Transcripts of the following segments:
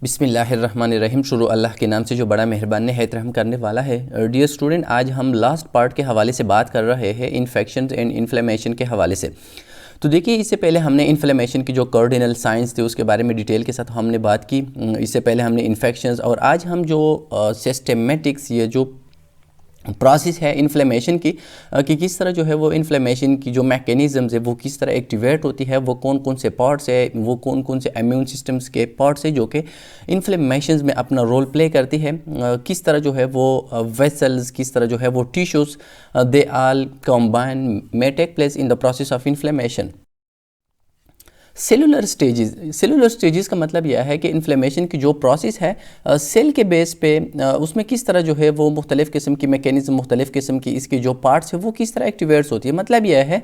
बिस्मिल्लाहिर्रहमानिर्रहीम। शुरू अल्लाह के नाम से जो बड़ा मेहरबान निहायत रहम करने वाला है। डियर स्टूडेंट, आज हम लास्ट पार्ट के हवाले से बात कर रहे हैं इन्फेक्शन एंड इन्फ्लेमेशन के हवाले से। तो देखिए, इससे पहले हमने इन्फ्लेमेशन की जो कार्डिनल साइंस थे उसके बारे में डिटेल के साथ हमने बात की। इससे पहले हमने इन्फेक्शंस, और आज हम जो सिस्टमेटिक्स, ये जो प्रोसेस है इन्फ्लेमेशन की, कि किस तरह जो है वो इन्फ्लेमेशन की जो मैकेनिज़म्स है वो किस तरह एक्टिवेट होती है, वो कौन कौन से पार्ट्स है, वो कौन कौन से इम्यून सिस्टम्स के पार्ट्स है जो कि इन्फ्लेमेशन में अपना रोल प्ले करती है, किस तरह जो है वो वेसल्स, किस तरह जो है वो tissues, they all combine may take place in the process of inflammation. Cellular stages का मतलब यह है कि इन्फ्लेमेशन की जो प्रोसेस है सेल के बेस पे, उसमें किस तरह जो है वो मुख्तलिफ़ किस्म की मैकेनिज़्म, मुख्तलिफ़ किस्म की इसकी जो पार्ट्स है वो किस तरह एक्टिवेट्स होती है। मतलब यह है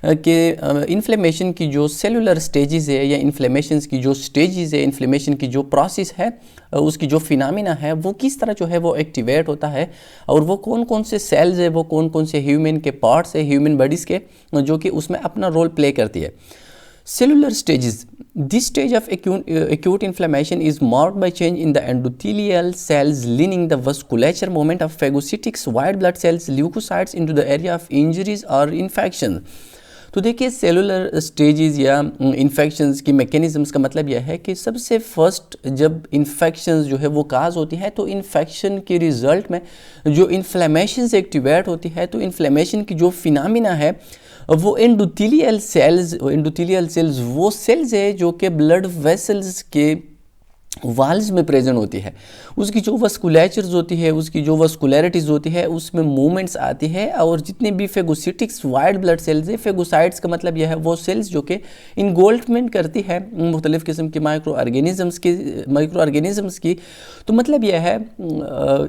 कि इन्फ्लेमेशन की जो सेलुलर स्टेजेस है या इन्फ्लेमेशन की जो स्टेजेस है, इन्फ्लेमेशन की जो प्रोसेस है, उसकी जो फिनामिना है वो किस तरह जो है वो एक्टिवेट होता है, और वो कौन कौन से सेल्स है, वो कौन कौन से ह्यूमन के पार्ट्स है, ह्यूमन बॉडीज़ के, जो कि उसमें अपना रोल प्ले करती है। Cellular stages. This stage of acute inflammation is marked by change in the endothelial cells lining the vasculature movement of phagocytics, white blood cells, leukocytes into the area of injuries or infection. तो देखिए, cellular stages या infections की mechanisms का मतलब यह है कि सबसे फर्स्ट जब इन्फेक्शंस जो है वो काज होती है, तो इन्फेक्शन के रिज़ल्ट में जो इन्फ्लेमेशन एक्टिवेट होती है, तो इन्फ्लेमेशन की जो फिनामिना है वो एंडोथेलियल सेल्स वो सेल्स है जो कि ब्लड वेसल्स के वाल्स में प्रेजेंट होती है। उसकी जो वस्कुलेचर्स होती है, उसकी जो वस्कुलरिटीज़ होती है, उसमें मूवमेंट्स आती है, और जितने भी फेगोसिटिक्स वाइट ब्लड सेल्स है, फेगोसाइट्स का मतलब यह है वो सेल्स जो कि इनगोल्फमेंट करती है मुख्तलिफ़ किस्म के माइक्रो ऑर्गेनिज़म्स की। तो मतलब यह है,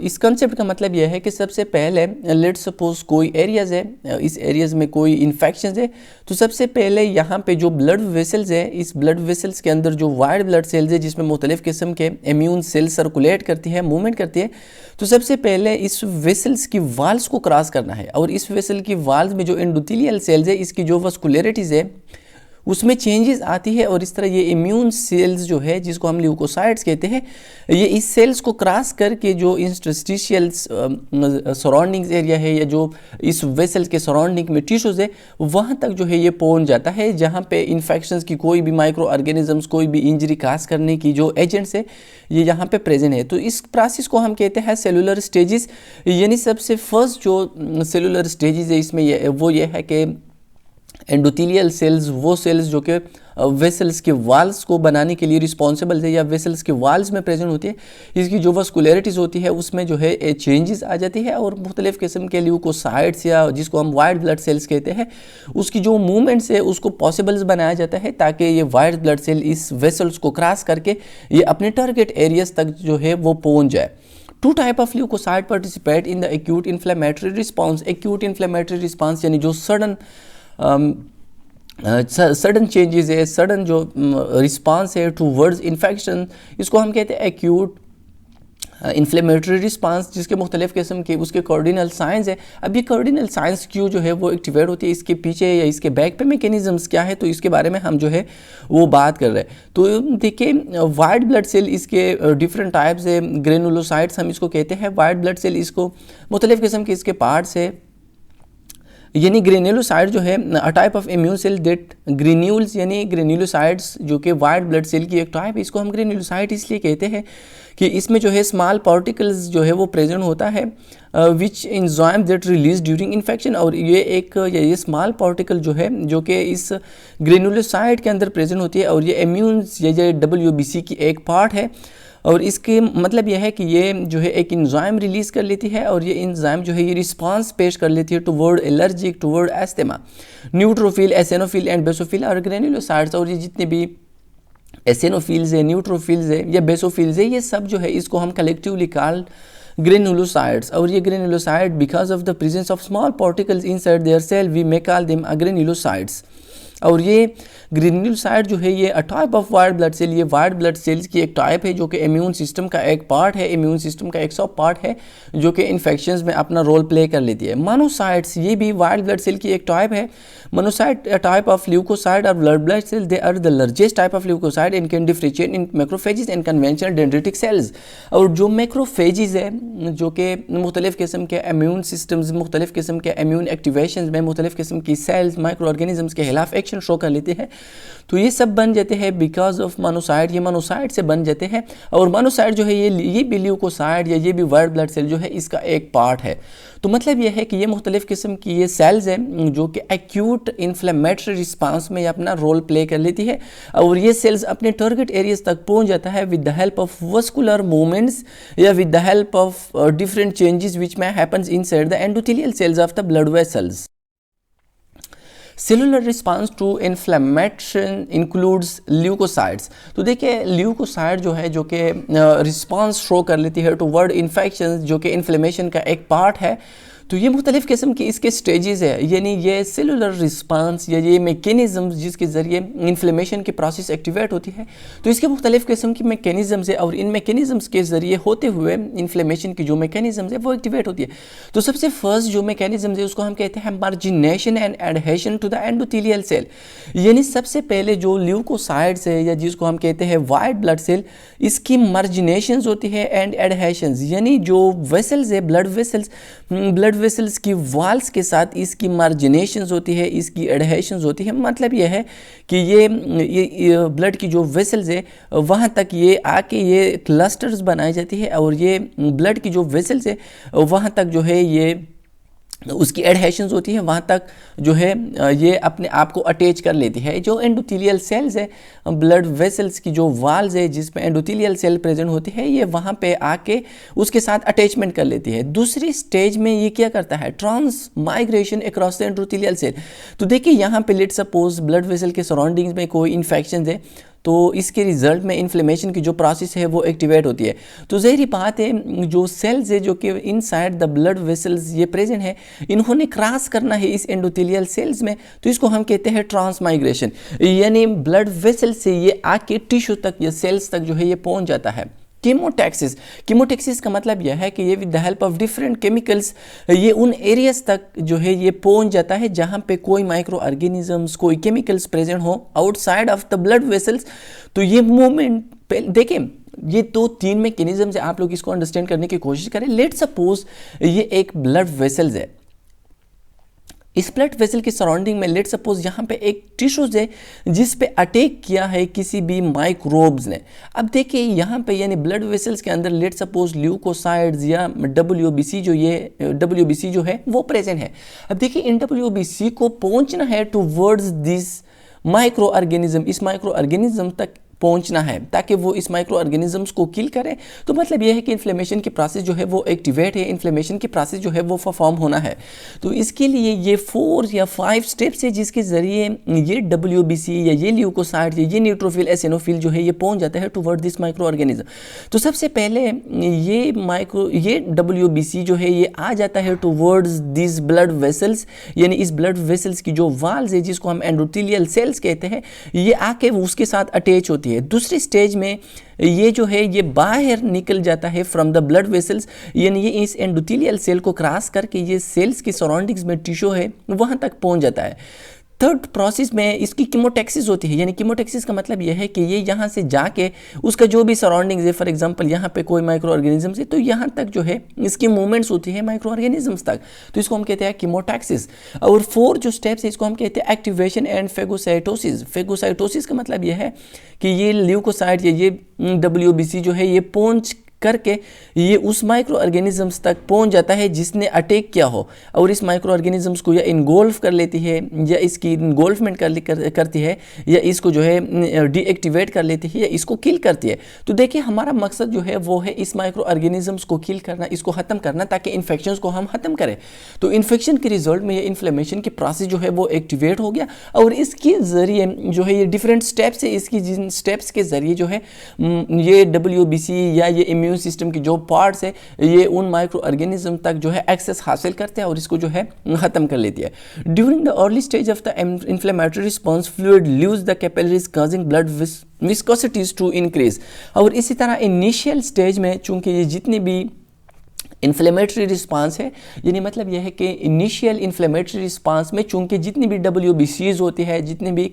इस कंसेप्ट का मतलब यह है कि सबसे पहले लेट सपोज कोई एरियाज़ है, इस एरियाज़ में कोई इन्फेक्शन है, तो सबसे पहले यहाँ पे जो ब्लड वेसल्स है, इस ब्लड वेसल्स के अंदर जो वाइट ब्लड सेल्स है जिसमें मुख्तलिफ़ किस्म के इम्यून सेल सर्कुलेट करती है, मूवमेंट करती है, तो सबसे पहले इस वेसल्स की वाल्स को क्रॉस करना है, और इस वेसल की वाल्स में जो एंडोथेलियल सेल्स है, इसकी जो वस्कुलरिटीज़ है उसमें चेंजेस आती है, और इस तरह ये इम्यून सेल्स जो है जिसको हम ल्यूकोसाइट्स कहते हैं, ये इस सेल्स को क्रॉस करके जो इंटरस्टिशियल सराउंडिंग्स एरिया है, या जो इस वेसल्स के सराउंडिंग में टिश्यूज़ है, वहाँ तक जो है ये पहुँच जाता है, जहाँ पे इन्फेक्शंस की कोई भी माइक्रो ऑर्गेनिजम्स, कोई भी इंजरी काज करने की जो एजेंट्स है ये यहाँ पे प्रेजेंट है। तो इस प्रोसेस को हम कहते हैं सेलुलर स्टेजेस। यानी सबसे फर्स्ट जो सेलुलर स्टेजेस है इसमें वो ये है कि एंडोथेलियल सेल्स वो सेल्स जो कि वेसल्स के वाल्स को बनाने के लिए रिस्पॉन्सिबल है, या वेसल्स के वाल्स में प्रेजेंट होती है, इसकी जो वस्कुलरिटीज़ होती है उसमें जो है चेंजेस आ जाती है, और मुख्तलिफ़ किस्म के ल्यूकोसाइट्स या जिसको हम वाइट ब्लड सेल्स कहते हैं, उसकी जो मूवमेंट्स है उसको पॉसिबल्स बनाया जाता है, ताकि ये वाइट ब्लड सेल इस वेसल्स को क्रॉस करके ये अपने टारगेट एरियाज तक जो है वो पहुँच जाए। Two type of leukocyte participate in the acute inflammatory response. Acute inflammatory response यानी जो सडन चेंजेस है, सडन जो रिस्पांस है टूवर्ड्स इन्फेक्शन, इसको हम कहते हैं एक्यूट इन्फ्लेमेटरी रिस्पांस, जिसके मुख्तलिफ़ किस्म के उसके कार्डिनल साइंस है। अब ये कार्डिनल साइंस क्यों जो है वो एक्टिवेट होती है, इसके पीछे या इसके बैक पे मैकेनिज़म्स क्या है, तो इसके बारे में हम जो है वो बात कर रहे हैं। तो देखिए, वाइट ब्लड सेल इसके डिफरेंट टाइप्स है, ग्रेनुलोसाइट्स हम इसको कहते हैं। वाइट ब्लड सेल इसको मुख्तलिफ़ किस्म के इसके पार्ट्स है, यानी ग्रेन्युलोसाइट जो है a type of immune cell that granules, यानी ग्रेन्युलोसाइट्स जो कि वाइट ब्लड सेल की एक टाइप है, इसको हम ग्रेन्युलोसाइट इसलिए कहते हैं कि इसमें जो है स्मॉल पार्टिकल्स जो है वो प्रेजेंट होता है, which enzyme that release during infection. और ये स्मॉल पार्टिकल जो है जो कि इस ग्रेन्युलोसाइट के अंदर प्रेजेंट होती है, और ये इम्यून ये WBC की एक पार्ट है, और इसके मतलब यह है कि ये जो है एक इंजाइम रिलीज़ कर लेती है, और ये इंजाइम जो है ये रिस्पांस पेश कर लेती है toward allergic, toward asthma. Neutrophil, eosinophil and basophil और ग्रेन्युलोसाइट्स, और ये जितने भी एसिनोफिल्स है, न्यूट्रोफिल्स है या बेसोफिल्स है, ये सब जो है इसको हम कलेक्टिवली कॉल ग्रेनुलोसाइट्स। और ये granulocyte because of the presence of small particles inside their cell we may call them granulocytes. और ये ग्रेन्युलोसाइट जो है ये type of white blood cell, ये वाइट ब्लड सेल्स की एक टाइप है जो कि इम्यून सिस्टम का एक पार्ट है, इम्यून सिस्टम का एक सब पार्ट है जो कि इन्फेक्शंस में अपना रोल प्ले कर लेती है। मोनोसाइट्स ये भी वाइट ब्लड सेल की एक टाइप है। मोनोसाइट टाइप ऑफ ल्यूकोसाइट और blood cell, they are the largest type of leukocyte and can differentiate in macrophages and conventional dendritic cells. और जो मैक्रोफेजेस है जो कि मुख्तलिफ किस्म के इम्यून सिस्टम्स, मुख्तलिफ किस्म के इम्यून एक्टिवेशन में मुख्तलिफ किस्म की सेल्स, माइक्रो ऑर्गेनिजम्स के खिलाफ एक्शन शो कर लेते हैं, तो ये सब बन जाते हैं बिकॉज ऑफ मोनोसाइट, ये मोनोसाइट से बन जाते हैं। और मोनोसाइट जो है ये भी ल्यूकोसाइट या ये भी वाइट ब्लड सेल जो है इसका एक पार्ट है। तो मतलब ये है कि ये मुख्तलिफ किस्म की ये सेल्स हैं जो कि एक्यूट इन्फ्लेमेटरी रिस्पांस में अपना रोल प्ले कर लेती है और ये सेल्स अपने टारगेट एरियाज तक पहुंच जाता है with the help of vascular movements या with the help of different changes which में happens inside the endothelial cells of the blood vessels. Cellular response to inflammation includes leukocytes. तो देखिए leucocyte जो है जो कि रिस्पांस शो कर लेती है टुवर्ड इन्फेक्शन जो कि इन्फ्लेमेशन का एक पार्ट है। तो ये मुख्तलिफ किस्म की इसके स्टेजेस है, यानी ये सेलुलर रिस्पांस या ये मैकेनिज़म्स जिसके ज़रिए इन्फ्लेमेशन की प्रोसेस एक्टिवेट होती है। तो इसके मुख्तलिफ किस्म की मैकेनिज़म्स है और इन मैकेनिज़म्स के ज़रिए होते हुए इन्फ्लेमेशन की जो मैकेनिज़म्स है वो एक्टिवेट होती है। तो सबसे फर्स्ट जो मैकेनिज़म्स है उसको हम कहते हैं margination and adhesion to the endothelial cell. यानी सबसे पहले जो ल्यूकोसाइट्स है या जिसको हम कहते हैं वाइट ब्लड सेल, इसकी मार्जिनेशंस होती है एंड एडहेशंस, यानी जो वेसल्स है ब्लड वेसल्स की वॉल्स के साथ इसकी मार्जिनेशंस होती है, इसकी एडहेशंस होती है। मतलब यह है कि ये ब्लड की जो वेसल्स है वहाँ तक ये आके ये क्लस्टर्स बनाई जाती है और ये ब्लड की जो वेसल्स है वहाँ तक जो है ये उसकी एडहेशंस होती है, वहाँ तक जो है ये अपने आप को अटैच कर लेती है। जो एंडोथेलियल सेल्स है, ब्लड वेसल्स की जो वाल्स है जिसमें एंडोथेलियल सेल प्रेजेंट होती है, ये वहाँ पे आके उसके साथ अटैचमेंट कर लेती है। दूसरी स्टेज में ये क्या करता है, transmigration across the endothelial cell. तो देखिए यहाँ पे लेट सपोज ब्लड वेसल के सराउंडिंग्स में कोई इन्फेक्शन है तो इसके रिजल्ट में इन्फ्लेमेशन की जो प्रोसेस है वो एक्टिवेट होती है। तो ज़ाहिर बात है जो सेल्स है जो कि इनसाइड द ब्लड वेसल्स ये प्रेजेंट है, इन्होंने क्रॉस करना है इस एंडोथेलियल सेल्स में, तो इसको हम कहते हैं ट्रांसमाइग्रेशन। यानी ब्लड वेसल से ये आके टिश्यू तक या सेल्स तक जो है ये पहुंच जाता है। कीमोटैक्सिस का मतलब यह है कि ये with the help of different chemicals ये उन एरियाज तक जो है ये पहुंच जाता है जहां पे कोई माइक्रो ऑर्गेनिजम्स, कोई केमिकल्स प्रेजेंट हो outside of the blood vessels. तो ये मूवमेंट देखें, ये तो तीन मैकेनिज्म्स है, आप लोग इसको अंडरस्टैंड करने की कोशिश करें। लेट सपोज ये एक ब्लड वेसल्स है, इस ब्लड वेसल के सराउंडिंग में लेट सपोज यहाँ पे एक टिश्यूज है जिस पे अटैक किया है किसी भी माइक्रोब्स ने। अब देखिए यहाँ पे यानी ब्लड वेसल्स के अंदर लेट सपोज ल्यूकोसाइड्स या WBC जो है वो प्रेजेंट है। अब देखिए इन WBC को पहुँचना है टुवर्ड्स दिस माइक्रो ऑर्गेनिज्म, इस माइक्रो ऑर्गेनिज्म तक पहुंचना है ताकि वो इस माइक्रो ऑर्गेनिजम्स को किल करें। तो मतलब ये है कि इन्फ्लेमेशन की प्रोसेस जो है वो एक्टिवेट है, इन्फ्लेमेशन की प्रोसेस जो है वो परफॉर्म होना है। तो इसके लिए ये 4 या 5 स्टेप्स है जिसके ज़रिए ये WBC या ये ल्यूकोसाइट या ये न्यूट्रोफिल एसिनोफिल जो है ये पहुंच जाता है टुवर्ड दिस माइक्रो ऑर्गेनिज्म। तो सबसे पहले ये WBC जो है ये आ जाता है टुवर्ड्स दिस ब्लड वेसल्स, यानी इस ब्लड वेसल्स की जो वाल्स है जिसको हम एंडोथेलियल सेल्स कहते हैं, ये आके उसके साथ अटैच होती है। दूसरी स्टेज में ये जो है ये बाहर निकल जाता है फ्रॉम द ब्लड वेसल्स, यानी ये इस एंडोथेलियल सेल को क्रॉस करके ये सेल्स की सराउंडिंग्स में टिश्यू है वहां तक पहुंच जाता है। थर्ड प्रोसेस में इसकी कीमोटैक्सिस होती है, यानी कीमोटैक्सिस का मतलब यह है कि ये यहाँ से जाके उसका जो भी सराउंडिंग्स है, फॉर एग्जांपल यहाँ पे कोई माइक्रो ऑर्गेनिजम्स है तो यहाँ तक जो है इसकी मूवमेंट्स होती है माइक्रो ऑर्गेनिजम्स तक, तो इसको हम कहते हैं कीमोटैक्सिस। और 4 जो स्टेप्स है इसको हम कहते हैं एक्टिवेशन एंड फेगोसाइटोसिस। फेगोसाइटोसिस का मतलब यह है कि ये ल्यूकोसाइट या ये WBC जो है ये पहुँच करके ये उस माइक्रो ऑर्गेनिजम्स तक पहुंच जाता है जिसने अटैक किया हो, और इस माइक्रो ऑर्गेनिजम्स को या इनगोल्फ कर लेती है या इसकी इनगोल्फमेंट करती है या इसको जो है डीएक्टिवेट कर लेती है या इसको किल करती है। तो देखिए हमारा मकसद जो है वो है इस माइक्रो ऑर्गेनिजम्स को किल करना, इसको ख़त्म करना ताकि इन्फेक्शन को हम ख़त्म करें। तो इन्फेक्शन के रिजल्ट में ये इन्फ्लेमेशन की प्रोसेस जो है वो एक्टिवेट हो गया और इसके ज़रिए जो है ये डिफरेंट स्टेप्स है, इसकी जिन स्टेप्स के ज़रिए जो है ये WBC या ये इम्यून इम्यून सिस्टम की जो पार्ट्स है ये उन माइक्रो ऑर्गेनिज्म तक जो है एक्सेस हासिल करते हैं और इसको जो है ख़त्म कर लेती है। During the early stage of the inflammatory response fluid leaves the capillaries causing blood viscosities to increase. और इसी तरह इनिशियल स्टेज में चूंकि ये जितनी भी इन्फ्लेमेटरी रिस्पांस है, यानी मतलब यह है कि इनिशियल इन्फ्लेमेटरी रिस्पांस में चूंकि जितनी भी WBCs होती है, जितनी भी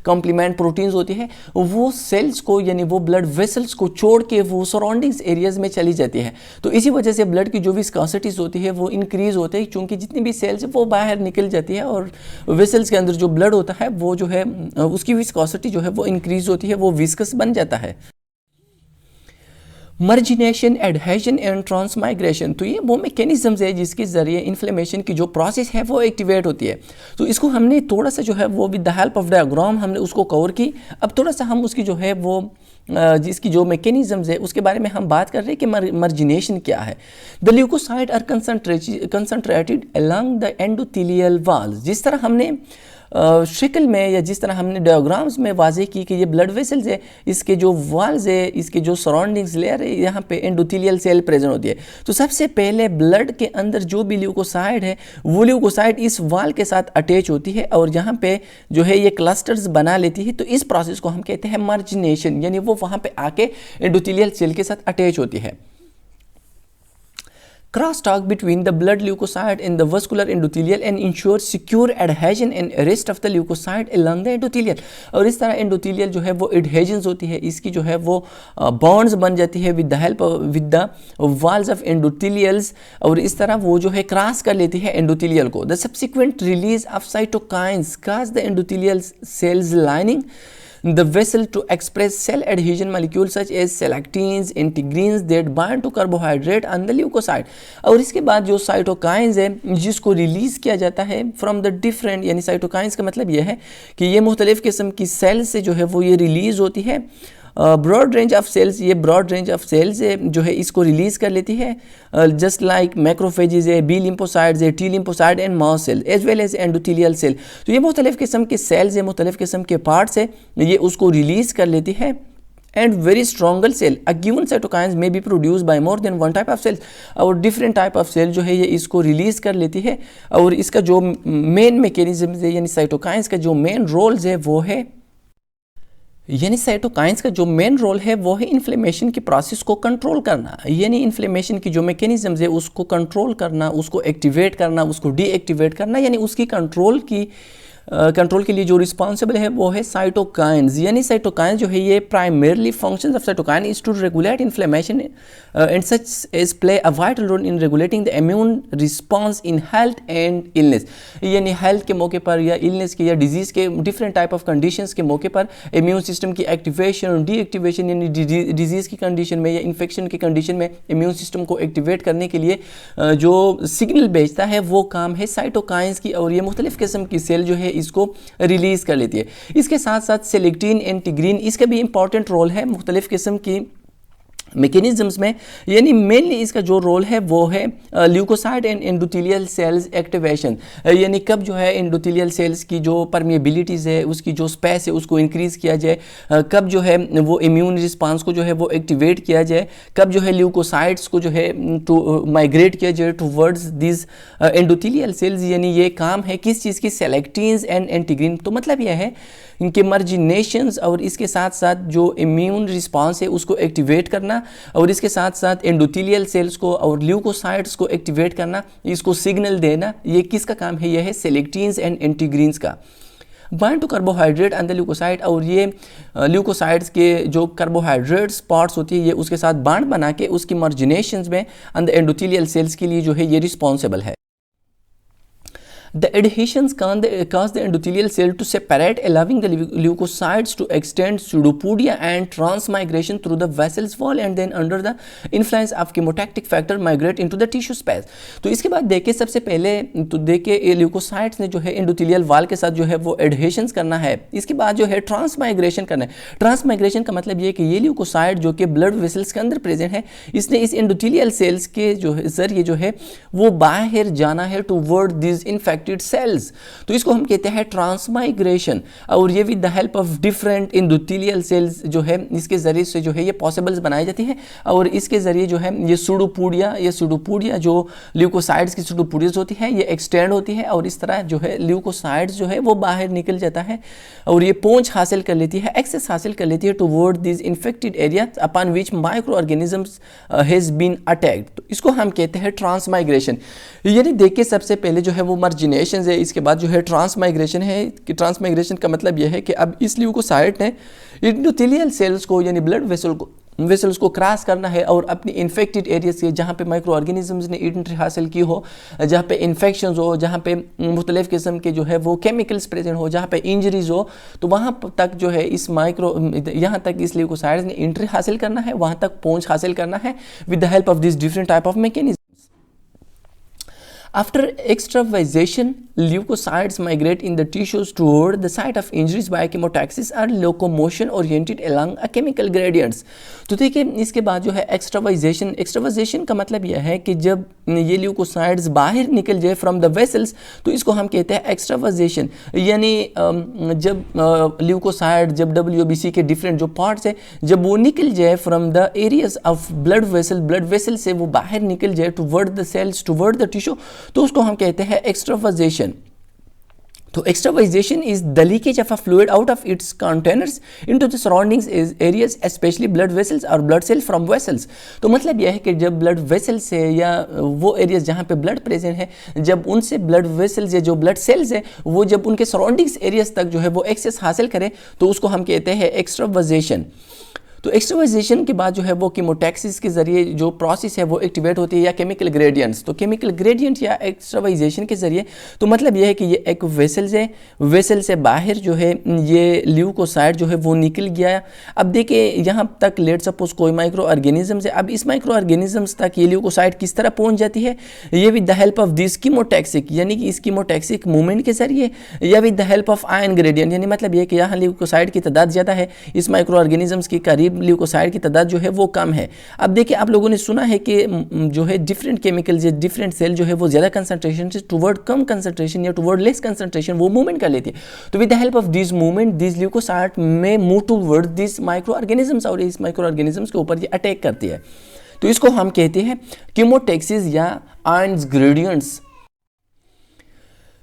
कॉम्प्लीमेंट प्रोटीन्स होती है, वो सेल्स को यानी वो ब्लड वेसल्स को छोड़ के वो सराउंडिंग्स एरियाज में चली जाती है। तो इसी वजह से ब्लड की जो विस्कोसिटीज होती है वो इंक्रीज होती है, चूंकि जितनी भी सेल्स है वो बाहर निकल जाती है और वेसल्स के अंदर जो ब्लड होता है वो जो है उसकी विस्कोसिटी जो है वो इंक्रीज होती है, वो विस्कस बन जाता है। मर्जिनेशन, एडहेजन एंड ट्रांसमाइग्रेशन, तो ये वो मैकेनिज्म्स है जिसके ज़रिए इन्फ्लेमेशन की जो प्रोसेस है वो एक्टिवेट होती है। तो इसको हमने थोड़ा सा जो है वो with the help of diagram हमने उसको कवर की। अब थोड़ा सा हम उसकी जो है वो जिसकी जो मैकेनिज्म्स है उसके बारे में हम बात कर रहे हैं कि मर्जिनेशन क्या है। The leukocyte are concentrated along the endothelial walls. जिस तरह हमने शक्ल में या जिस तरह हमने डायग्राम्स में वाज़े की कि ये ब्लड वेसल्स है, इसके जो वॉल्स है, इसके जो सराउंडिंग्स लेयर है, यहाँ पे एंडोथेलियल सेल प्रेजेंट होती है। तो सबसे पहले ब्लड के अंदर जो भी ल्यूकोसाइड है वो ल्यूकोसाइड इस वॉल के साथ अटैच होती है और यहाँ पे जो है ये क्लस्टर्स बना लेती है। तो इस प्रोसेस को हम कहते हैं मर्जिनेशन, यानी वो वहाँ पे आके एंडोथेलियल सेल के साथ अटैच होती है। Crosstalk between the blood leukocyte and the vascular endothelial and ensure secure adhesion and arrest of the leukocyte along the endothelial। और इस तरह endothelial जो है वो adhesions होती है, इसकी जो है वो bonds बन जाती है with the help with the walls of endothelials, और इस तरह वो जो है क्रॉस कर लेती है endothelial को। The subsequent release of cytokines cause the endothelial cells lining the vessel to express cell adhesion molecules such as selectins, integrins that bind to carbohydrate on the leukocyte। और इसके बाद जो साइटोकाइंस है जिसको रिलीज़ किया जाता है फ्रॉम द डिफरेंट, यानी साइटोकाइंस का मतलब यह है कि ये मुख्तलिफ़ किस्म की सेल्स से जो है वो ये रिलीज़ होती है। ब्रॉड रेंज ऑफ सेल्स, ये ब्रॉड रेंज ऑफ सेल्स जो है इसको रिलीज़ कर लेती है, जस्ट लाइक मैक्रोफेजेज है, बी लिम्फोसाइड्स है, T lymphocyte and mouse cell as well as endothelial cell. तो ये मुख्तलिफ़ किस्म के सेल्स है, मुख्तलिफ़ किस्म के पार्ट्स है, ये उसको रिलीज़ कर लेती है। And very stronger cell, a given cytokines may be produced by more than one type of cells। और different type of cell जो है ये इसको रिलीज़ कर लेती है। और इसका जो मेन मैकेनिज्म है, यानी साइटोकाइंस का जो मेन रोल्स है वो है, यानी साइटोकाइंस का जो मेन रोल है वो है इन्फ्लेमेशन की प्रोसेस को कंट्रोल करना, यानी इन्फ्लेमेशन की जो मैकेनिज्म्स है उसको कंट्रोल करना, उसको एक्टिवेट करना, उसको डीएक्टिवेट करना, यानी उसकी कंट्रोल के लिए जो रिस्पॉन्सिबल है वो है साइटोकाइंस। यानी साइटोकाइंस जो है ये primarily functions of cytokine is to regulate inflammation and such as play a vital role in regulating the immune response in health and illness. यानी हेल्थ के मौके पर या इलनेस के या डिजीज़ के डिफरेंट टाइप ऑफ कंडीशंस के मौके पर इम्यून सिस्टम की एक्टिवेशन और डीएक्टिवेशन, यानी डिजीज़ की कंडीशन में या इन्फेक्शन की कंडीशन में इम्यून सिस्टम को एक्टिवेट करने के लिए जो सिग्नल भेजता है वो काम है साइटोकाइंस की। और ये मुख्तलिफ़ किस्म की सेल जो है इसको रिलीज़ कर लेती है। इसके साथ साथ सेलेक्टिन, इंटीग्रिन, इसका भी इंपॉर्टेंट रोल है मुख्तलिफ़ किस्म की मैकेनिज्म्स में। यानी मेनली इसका जो रोल है वो है leukocyte and endothelial cells activation, यानी कब जो है एंडोथेलियल सेल्स की जो परमिएबिलिटीज़ है, उसकी जो स्पेस है उसको इंक्रीज़ किया जाए, कब जो है वो इम्यून रिस्पांस को जो है वो एक्टिवेट किया जाए, कब जो है ल्यूकोसाइड्स को जो है टू माइग्रेट किया जाए टूवर्ड्स दिस एंडोथेलियल सेल्स। यानी ये काम है किस चीज़ की, सेलेक्टिन्स एंड एंटीग्रिन। तो मतलब यह है कि मर्जिनेशंस और इसके साथ साथ जो इम्यून रिस्पांस है उसको एक्टिवेट करना, और इसके साथ साथ एंडोथेलियल सेल्स को और ल्यूकोसाइट्स को एक्टिवेट करना, इसको सिग्नल देना, ये किसका काम है, यह है सेलेक्टिन्स एंड एंटीग्रीन्स का। Bind to carbohydrate and the leukocyte, और ये ल्यूकोसाइड्स के जो कार्बोहाइड्रेट्स पार्ट्स होती है ये उसके साथ बांड बना के उसकी मर्जिनेशंस में एंड द एंडोथेलियल सेल्स के लिए जो है ये रिस्पॉन्सिबल है। The adhesions cause the endothelial cell to separate, allowing the leukocytes to extend pseudopodia and transmigration through the vessels wall, and then under the influence of chemotactic factor migrate into the tissue space। तो इसके बाद देखिए, सबसे पहले तो देखिए leukocytes ने जो है एंडोथेलियल वॉल के साथ जो है वो एडहेशंस करना है। इसके बाद जो है ट्रांसमाइग्रेशन करना है। ट्रांसमाइग्रेशन का मतलब ये कि ये ल्यूकोसाइट जो कि ब्लड वेसल्स के अंदर प्रेजेंट है, इसने इस एंडोथेलियल सेल्स के जो जरिए जो है वो बाहर जाना है toward this infected infected cells. तो इसको हम कहते हैं ट्रांसमाइग्रेशन, और ये with the help of different endothelial cells जो है इसके ज़रिए से जो है ये पॉसिबल्स बनाई जाती है, और इसके ज़रिए जो है ये सूडोपोडिया जो ल्यूकोसाइड्स की सूडोपोडियाज होती है ये एक्सटेंड होती है, और इस तरह जो है ल्यूकोसाइड्स जो है वो बाहर निकल जाता है, और ये पहुंच हासिल कर लेती है, एक्सेस हासिल कर लेती है toward this infected area upon which micro organisms has been attacked. तो इसको हम कहते हैं ट्रांसमाइग्रेशन। यानी देखिए सबसे पहले जो है वो मार्जिनेशन है, इसके बाद जो है ट्रांसमाइग्रेशन है, कि ट्रांसमाइग्रेशन का मतलब यह है कि अब इस ल्यूकोसाइट ने एंडोथेलियल सेल्स को यानी ब्लड वेसल्स को क्रॉस करना है, और अपनी इन्फेक्टेड एरिया से जहाँ पे माइक्रो ऑर्गेनिजम्स ने एंट्री हासिल की हो, जहाँ पे इन्फेक्शंस हो, जहाँ पे मुख्तलिफ किस्म के जो है वो केमिकल्स प्रेजेंट हो, जहाँ पे इंजरीज हो, तो वहाँ तक जो है इस यहाँ तक इस ल्यूकोसाइड्स ने एंट्री हासिल करना है, वहाँ तक पहुँच हासिल करना है with the help of this different type of mechanism. After extravasation, leukocytes migrate in the tissues toward the site of injuries by chemotaxis or locomotion oriented along a chemical gradients। तो देखिए इसके बाद जो है एक्स्ट्रावाइजेशन का मतलब यह है कि जब ये ल्यूकोसाइड्स बाहर निकल जाए फ्रॉम द वेसल्स, तो इसको हम कहते हैं एक्स्ट्रावाइजेशन। यानी जब ल्यूकोसाइड जब WBC के डिफरेंट जो पार्ट्स है जब वो निकल जाए from the areas of blood vessel से वो बाहर निकल जाए toward the cells toward the tissue, तो उसको हम कहते हैं एक्स्ट्रावाइजेशन। तो extravasation is the leakage of a fluid out of its containers into the surroundings areas specially blood vessels और ब्लड सेल फ्रॉम वेसल्स। तो मतलब यह है कि जब ब्लड वेसल से या वो एरियाज जहाँ पे ब्लड प्रेजेंट है, जब उनसे ब्लड वेसल्स या जो ब्लड सेल्स है वो जब उनके सराउंडिंग्स एरियाज तक जो है वो एक्सेस हासिल करें, तो उसको हम कहते हैं एक्स्ट्रावाइजेशन। तो एक्स्ट्रावाइजेशन के बाद जो है वो कीमोटैक्सिस के जरिए जो प्रोसेस है वो एक्टिवेट होती है, या केमिकल ग्रेडियंट्स। तो केमिकल ग्रेडियंट या एक्स्ट्रावाइजेशन के जरिए तो मतलब यह है कि ये एक वेसल्स है, वेसल से बाहर जो है ये ल्यूकोसाइड जो है वो निकल गया। अब देखिए यहाँ तक लेट सपोज कोई माइक्रो ऑर्गेनिजम्स है, अब इस माइक्रो ऑर्गेनिजम्स तक ये ल्यूकोसाइड किस तरह पहुँच जाती है, ये with the help of this chemotactic यानी कि इस कीमोटैक्सिक मूवमेंट के जरिए, या with the help of ion gradient. यानी मतलब ये कि यहाँ ल्यूकोसाइड की तादाद ज़्यादा है, इस माइक्रो ऑर्गेनिजम्स के करीब ल्यूकोसाइड की तादाद जो है वो कम है। अब देखिए आप लोगों ने सुना है कि जो है डिफरेंट केमिकल्स या डिफरेंट सेल जो है वो ज़्यादा कंसंट्रेशन से टुवर्ड कम कंसंट्रेशन या टुवर्ड लेस कंसंट्रेशन वो मूवमेंट कर लेती है। तो with the help of this movement this leukocyte में move toward this micro organisms, और इस माइक्रो ऑर्गेनिजम्स के ऊपर ये अटैक करती है। तो इसको हम कहते हैं कीमोटैक्सिस या आयन ग्रेडियंट्स।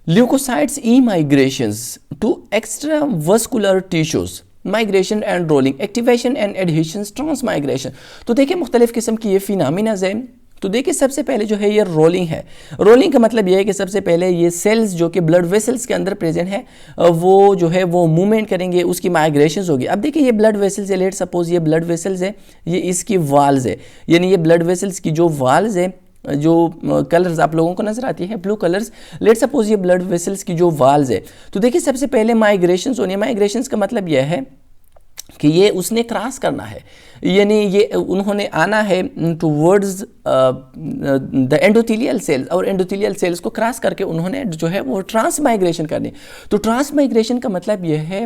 ल्यूकोसाइड्स ई migrations to extravascular tissues, migration and rolling, activation and adhesion, transmigration. तो देखिए मुख्तलिफ किस्म की ये फिनोमिनाज है। तो देखिए सबसे पहले जो है ये रोलिंग है। रोलिंग का मतलब ये है कि सबसे पहले ये सेल्स जो कि ब्लड वेसल्स के अंदर प्रेजेंट है वो जो है वो मूवमेंट करेंगे, उसकी माइग्रेशंस होगी। अब देखिए ये ब्लड वेसल्स है, लेट सपोज ये ब्लड वेसल्स है, ये इसकी वाल्स है, यानी ये ब्लड वेसल्स की जो वाल्स है, जो कलर्स आप लोगों को नजर आती है ब्लू कलर्स, लेट सपोज ये ब्लड वेसल्स की जो वाल्स है। तो देखिए सबसे पहले माइग्रेशंस होनी है। माइग्रेशंस का मतलब यह है कि ये उसने क्रॉस करना है, यानी ये उन्होंने आना है टुवर्ड्स द एंडोथेलियल सेल्स, और एंडोथेलियल सेल्स को क्रॉस करके उन्होंने जो है वो ट्रांसमाइग्रेशन करनी। तो ट्रांसमाइग्रेशन का मतलब यह है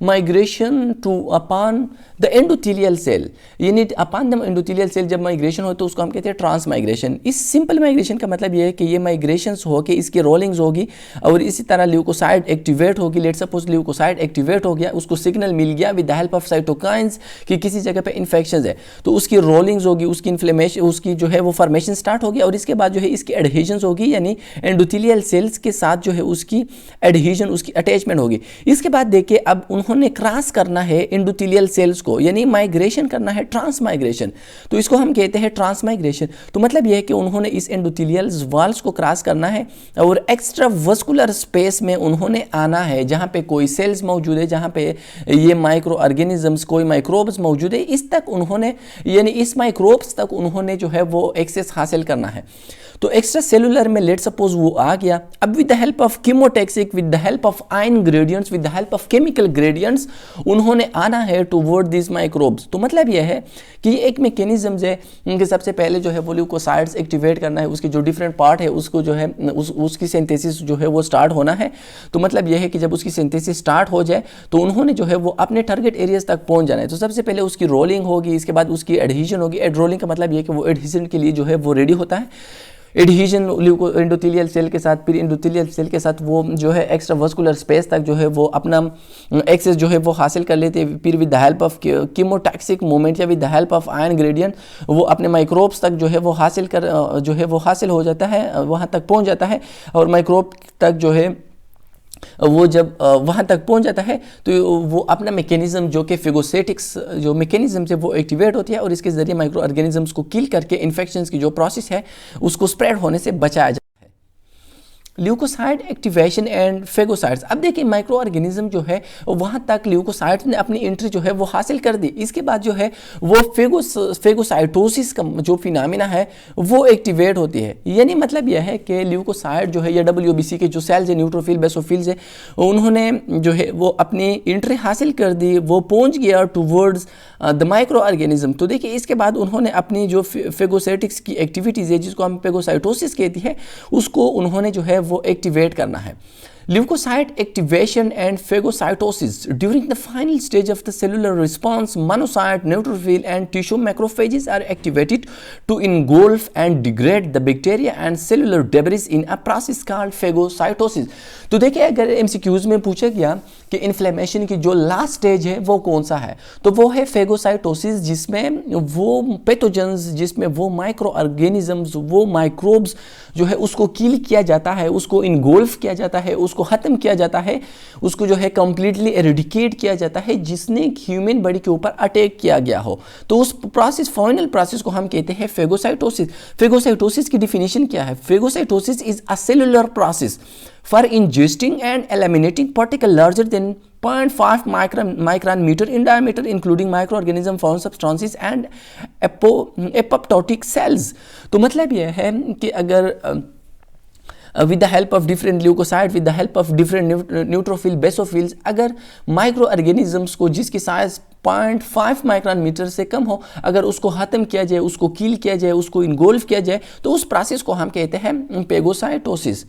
migration to upon the endothelial cell, यानी अपॉन द एंडोथेलियल सेल जब माइग्रेशन हो तो उसको हम कहते हैं ट्रांसमाइग्रेशन। इस सिंपल माइग्रेशन का मतलब यह है कि ये माइग्रेशंस हो के इसकी रोलिंग्स होगी, और इसी तरह ल्यूकोसाइड एक्टिवेट होगी। लेट सपोज ल्यूकोसाइड एक्टिवेट हो गया, उसको सिग्नल मिल गया with the help of cytokines कि किसी जगह पे इन्फेक्शन है, तो उसकी रोलिंग्स होगी, उसकी इन्फ्लेमेशन, उसकी जो है वो फॉर्मेशन स्टार्ट होगी, और इसके बाद जो है इसकी एडहेजन्स होगी, यानी एंडोथेलियल सेल्स के साथ जो है उसकी एडहेजन, उसकी अटैचमेंट होगी। इसके बाद देखिए अब उन्होंने क्रॉस करना है एंडोथेलियल सेल्स को, यानी माइग्रेशन करना है, ट्रांसमाइग्रेशन। तो इसको हम कहते हैं ट्रांसमाइग्रेशन। तो मतलब यह है कि उन्होंने इस एंडोथेलियल वाल्स को क्रॉस करना है, और एक्स्ट्रा वास्कुलर स्पेस में उन्होंने आना है जहाँ पे कोई सेल्स मौजूद है, जहाँ पे ये माइक्रो ऑर्गेनिजम्स, कोई माइक्रोब्स मौजूद है, इस तक उन्होंने, यानी इस माइक्रोब्स तक उन्होंने जो है वो एक्सेस हासिल करना है। तो एक्स्ट्रा सेलुलर में लेट सपोज वो आ गया, अब with the help of chemotactic, with the help of ion gradients, with the help of chemical gradients उन्होंने आना है टुवर्ड दिस माइक्रोब्स। तो मतलब यह है कि ये एक मैकेनिज्म है कि सबसे पहले जो है वो ल्यूकोसाइड्स एक्टिवेट करना है, उसके जो डिफरेंट पार्ट है उसको जो है उसकी सिंथेसिस जो है वो स्टार्ट होना है। तो मतलब यह है कि जब उसकी सिंथेसिस स्टार्ट हो जाए तो उन्होंने जो है वो अपने टारगेट एरियाज तक पहुंच जाना है। तो सबसे पहले उसकी रोलिंग होगी, इसके बाद उसकी एडहेजन होगी। रोलिंग का मतलब यह कि वो एडहेजन के लिए जो है वो रेडी होता है। एडहीजन एंडोथेलियल सेल के साथ, फिर एंडोथेलियल सेल के साथ वो जो है एक्स्ट्रा वास्कुलर स्पेस तक जो है वो अपना एक्सेस जो है वो हासिल कर लेते हैं। फिर with the help of chemotactic movement या with the help of ion gradient वो अपने माइक्रोब्स तक जो है वो हासिल हो जाता है, वहाँ तक पहुँच जाता है। और माइक्रोब तक जो है वो जब वहाँ तक पहुँच जाता है तो वो अपना मैकेनिज्म जो कि फेगोसेटिक्स जो मैकेनिज्म से वो एक्टिवेट होती है और इसके ज़रिए माइक्रो ऑर्गेनिजम्स को किल करके इन्फेक्शंस की जो प्रोसेस है उसको स्प्रेड होने से बचाया जाता है। Leukocyte activation and phagocytes. अब देखिए माइक्रो ऑर्गेनिज्म जो है वहाँ तक ल्यूकोसाइड्स ने अपनी एंट्री जो है वो हासिल कर दी। इसके बाद जो है वो फेगोसाइटोसिस का जो फिनोमेना है वो एक्टिवेट होती है। यानी मतलब यह है कि ल्यूकोसाइड जो है या WBC के जो सेल्स है, न्यूट्रोफिल बेसोफिल्स है, उन्होंने जो है वो अपनी एंट्री हासिल कर दी, वो पहुँच गया टूवर्ड्स द माइक्रो ऑर्गेनिज्म। तो देखिए इसके बाद उन्होंने अपनी जो फेगोसेटिक्स की एक्टिविटीज़ है जिसको हम फेगोसाइटोसिस कहती है उसको उन्होंने जो है वो एक्टिवेट करना है। Leukocyte activation and phagocytosis. During the final stage of the cellular response, monocyte, neutrophil and tissue macrophages are activated to engulf and degrade the bacteria and cellular debris in a process called phagocytosis. तो देखिए अगर MCQs में पूछा गया कि inflammation की जो last stage है वो कौन सा है, तो वो है फेगोसाइटोसिस, जिसमें वो पैथोजेंस, जिसमें वो माइक्रो ऑर्गेनिजम्स, वो माइक्रोब्स जो है उसको किल किया जाता है, उसको इनगोल्फ किया जाता है, उसको ख़त्म किया जाता है, उसको जो है कम्प्लीटली एरेडिकेट किया जाता है जिसने ह्यूमन बॉडी के ऊपर अटैक किया गया हो। तो उस प्रोसेस, फाइनल प्रोसेस को हम कहते हैं फेगोसाइटोसिस। फेगोसाइटोसिस की डिफिनीशन क्या है? Phagocytosis is a cellular process for ingesting and eliminating particle larger than 0.5 micron meter in diameter, including microorganism, foreign substances and apoptotic cells। तो मतलब यह है कि अगर with the help of different leukocyte, with the help of different neutrophil basophils, अगर micro organisms को जिसकी size 0.5 micron metre से कम हो, अगर उसको ख़त्म किया जाए, उसको किल किया जाए, उसको इनगोल्फ किया जाए, तो उस प्रोसेस को हम कहते हैं phagocytosis.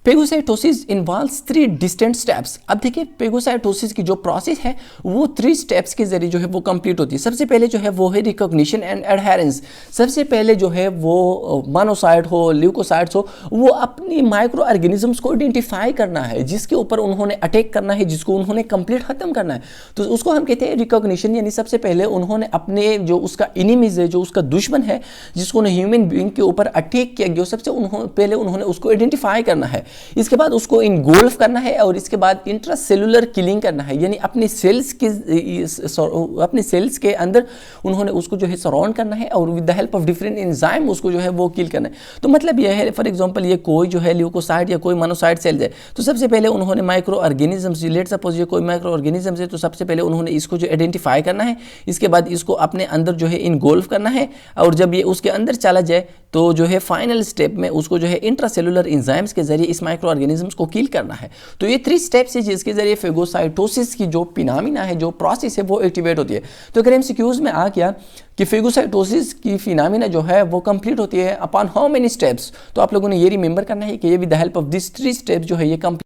Phagocytosis involves 3 distant steps. अब देखिए फेगोसाइटोसिस की जो प्रोसेस है वो 3 स्टेप्स के जरिए जो है वो कंप्लीट होती है। सबसे पहले जो है वो है रिकॉग्निशन एंड एडहेरेंस। सबसे पहले जो है वो मोनोसाइट हो, ल्यूकोसाइट्स हो, वो अपनी माइक्रो ऑर्गेनिजम्स को आइडेंटिफाई करना है जिसके ऊपर उन्होंने अटैक करना है, जिसको उन्होंने कंप्लीट खत्म करना है, तो उसको हम कहते हैं रिकॉग्निशन। यानी सबसे पहले उन्होंने अपने जो उसका एनिमीज है, जो उसका दुश्मन है, जिसको ह्यूमन बीइंग के ऊपर अटैक किया गया, सबसे पहले उन्होंने उसको आइडेंटिफाई करना है। इसके बाद उसको इनगोल्फ करना है और इसके बाद इंट्रासेलुलर किलिंग करना है, यानी अपने सेल्स के अंदर उन्होंने उसको जो है सराउंड करना है और with the help of different enzyme उसको जो है वो किल करना है। तो मतलब यह है, फॉर एग्जांपल ये कोई जो है ल्यूकोसाइट या कोई मोनोसाइट सेल्स है, तो सबसे पहले उन्होंने माइक्रो ऑर्गेनिजम्स, लेट सपोज ये कोई माइक्रो ऑर्गेनिजम्स है, तो सबसे पहले उन्होंने इसको जो आइडेंटिफाई करना है, इसके बाद इसको अपने अंदर जो है इनगोल्फ करना है और जब ये उसके अंदर चला जाए तो जो है फाइनल स्टेप में उसको जो है इंट्रासेलुलर एंजाइम्स के जरिए इस माइक्रो ऑर्गेनिजम्स को किल करना है। तो ये 3 स्टेप्स है जिसके जरिए फेगोसाइटोसिस की जो फिनोमेना है, जो प्रोसेस है, वो एक्टिवेट होती है। तो अगर MCQs में आ गया कि फेगोसाइटोसिस की फिनोमेना जो है वो कंप्लीट होती है अपॉन हाउ मेनी स्टेप्स, तो आप लोगों ने ये रिमेंबर करना है कि ये with the help of this 3 steps जो है ये कंप्लीट